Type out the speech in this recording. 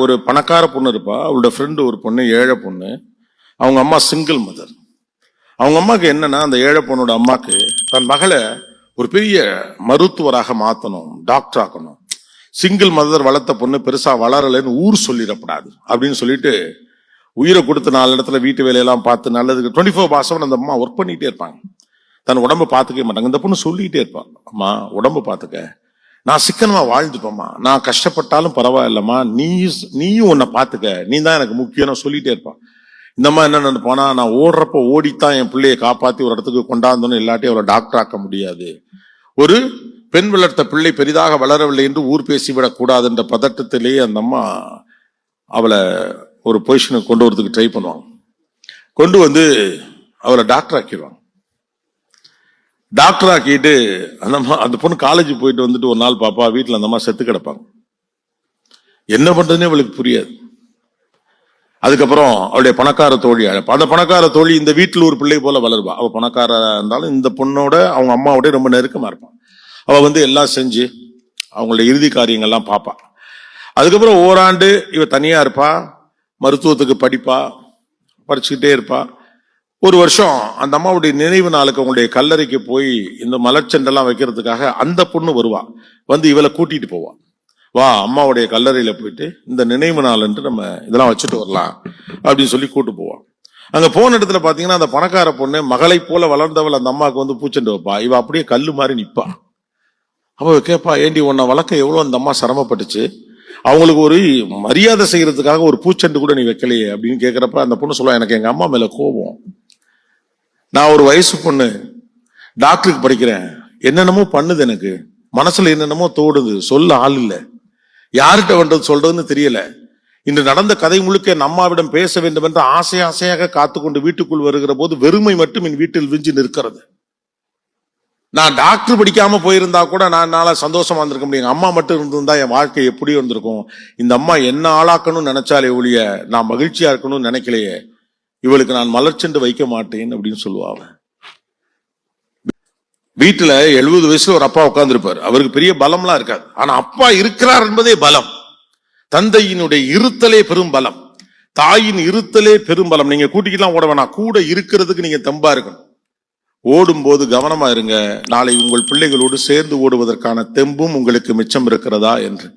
ஒரு பணக்கார பொண்ணு இருப்பா, அவளோட ஃப்ரெண்டு ஒரு பொண்ணு ஏழை பொண்ணு. அவங்க அம்மா சிங்கிள் மதர். அவங்க அம்மாக்கு என்னன்னா, அந்த ஏழை பொண்ணோட அம்மாக்கு தன் மகளை ஒரு பெரிய மருத்துவராக மாத்தணும், டாக்டர் ஆக்கணும். சிங்கிள் மதர் வளர்த்த பொண்ணு பெருசா வளரலைன்னு ஊர் சொல்லிடப்படாது அப்படின்னு சொல்லிட்டு உயிரை கொடுத்து 4 இடத்துல வீட்டு வேலையெல்லாம் பார்த்து நல்லதுக்கு 24/7 அந்த அம்மா ஒர்க் பண்ணிட்டே இருப்பாங்க. தன் உடம்பை பார்த்துக்கவே மாட்டாங்க. இந்த பொண்ணு சொல்லிட்டே இருப்பாங்க, அம்மா உடம்பு பார்த்துக்க, நான் சிக்கனமா வாழ்ந்துப்பேம்மா, நான் கஷ்டப்பட்டாலும் பரவாயில்லம்மா, நீயும் உன்னை பார்த்துக்க, நீ தான் எனக்கு முக்கியம் சொல்லிட்டே இருப்பான். இந்த மாதிரி என்ன நினைப்பானா, நான் ஓடுறப்ப ஓடித்தான் என் பிள்ளையை காப்பாத்தி ஒரு இடத்துக்கு கொண்டாந்தோன்னு, இல்லாட்டி அவளை டாக்டர் ஆக்க முடியாது. ஒரு பெண் வளர்த்த பிள்ளை பெரிதாக வளரவில்லை என்று ஊர் பேசிவிடக் கூடாது என்ற பதட்டத்திலேயே அந்த அம்மா அவளை ஒரு பொசிஷனுக்கு கொண்டு வரதுக்கு ட்ரை பண்ணுவாங்க. கொண்டு வந்து அவளை டாக்டர் ஆக்கிடுவாங்க. டாக்டர் ஆக்கிட்டு அந்த பொண்ணு காலேஜ் போயிட்டு வந்துட்டு ஒரு நாள் பாப்பா வீட்டில் அந்த அம்மா செத்து கிடப்பாங்க. என்ன பண்றதுன்னே அவளுக்கு புரியாது. அதுக்கப்புறம் அவளுடைய பணக்கார தோழி அழைப்பா. அந்த பணக்கார தோழி இந்த வீட்டில் ஒரு பிள்ளை போல வளருவா. அவ பணக்கார இருந்தாலும் இந்த பொண்ணோட அவங்க அம்மாவோட ரொம்ப நெருக்கமா இருப்பான். அவ வந்து எல்லாம் செஞ்சு அவங்களுடைய இறுதி காரியங்கள்லாம் பார்ப்பா. அதுக்கப்புறம் ஓராண்டு இவ தனியா இருப்பா, மருத்துவத்துக்கு படிப்பா, படிச்சுக்கிட்டே இருப்பா. ஒரு வருஷம் அந்த அம்மாவுடைய நினைவு நாளுக்கு அவங்களுடைய கல்லறைக்கு போய் இந்த மலர்ச்செண்டெல்லாம் வைக்கிறதுக்காக அந்த பொண்ணு வருவா. வந்து இவளை கூட்டிட்டு போவா. வா அம்மாவுடைய கல்லறையில போயிட்டு இந்த நினைவு நாள் என்று நம்ம இதெல்லாம் வச்சுட்டு வரலாம் அப்படின்னு சொல்லி கூட்டு போவான். அங்க போன இடத்துல பாத்தீங்கன்னா அந்த பணக்கார பொண்ணு மகளை போல வளர்ந்தவள் அந்த அம்மாவுக்கு வந்து பூச்செண்டு வைப்பா. இவ அப்படியே கல்லு மாதிரி நிப்பா. அவ கேட்பா, ஏண்டி உன்னை வளர்க்க எவ்வளவு அந்த அம்மா சிரமப்பட்டுச்சு, அவங்களுக்கு ஒரு மரியாதை செய்யறதுக்காக ஒரு பூச்செண்டு கூட நீ வைக்கலையே அப்படின்னு கேட்கிறப்ப அந்த பொண்ணு சொல்லுவா, எனக்கு எங்க அம்மா மேல கோபம், நான் ஒரு வயசு பொண்ணு, டாக்டருக்கு படிக்கிறேன், என்னென்னமோ பண்ணுது, எனக்கு மனசுல என்னென்னமோ தோடுது, சொல்ல ஆள் இல்லை, யார்கிட்ட வந்தது சொல்றதுன்னு தெரியல. இன்று நடந்த கதை முழுக்க என் அம்மாவிடம் பேச வேண்டும் என்று ஆசையாக காத்துக்கொண்டு வீட்டுக்குள் வருகிற போது வெறுமை மட்டும் என் வீட்டில் விஞ்சி நிற்கிறது. நான் டாக்டர் படிக்காம போயிருந்தா கூட நான் சந்தோஷமா இருந்திருக்க முடியும். அம்மா மட்டும் இருந்திருந்தா என் வாழ்க்கை எப்படி வந்திருக்கும். இந்த அம்மா என்ன ஆளாக்கணும்னு நினைச்சாலே ஒழிய நான் மகிழ்ச்சியா இருக்கணும்னு நினைக்கலையே, இவளுக்கு நான் மலர்ச்செண்டு வைக்க மாட்டேன் அப்படின்னு சொல்லுவாங்க. வீட்டுல 70 வயசுல ஒரு அப்பா உட்கார்ந்துருப்பாரு. அவருக்கு பெரிய பலம்லாம் இருக்காது. ஆனா அப்பா இருக்கிறார் என்பதே பலம். தந்தையினுடைய இருத்தலே பெரும் பலம், தாயின் இருத்தலே பெரும் பலம். நீங்க கூட்டிக்கலாம் ஓட வேணாம், கூட இருக்கிறதுக்கு நீங்க தெம்பா இருக்கணும். ஓடும்போது கவனமா இருங்க, நாளை உங்கள் பிள்ளைகளோடு சேர்ந்து ஓடுவதற்கான தெம்பும் உங்களுக்கு மிச்சம் இருக்கிறதா என்று.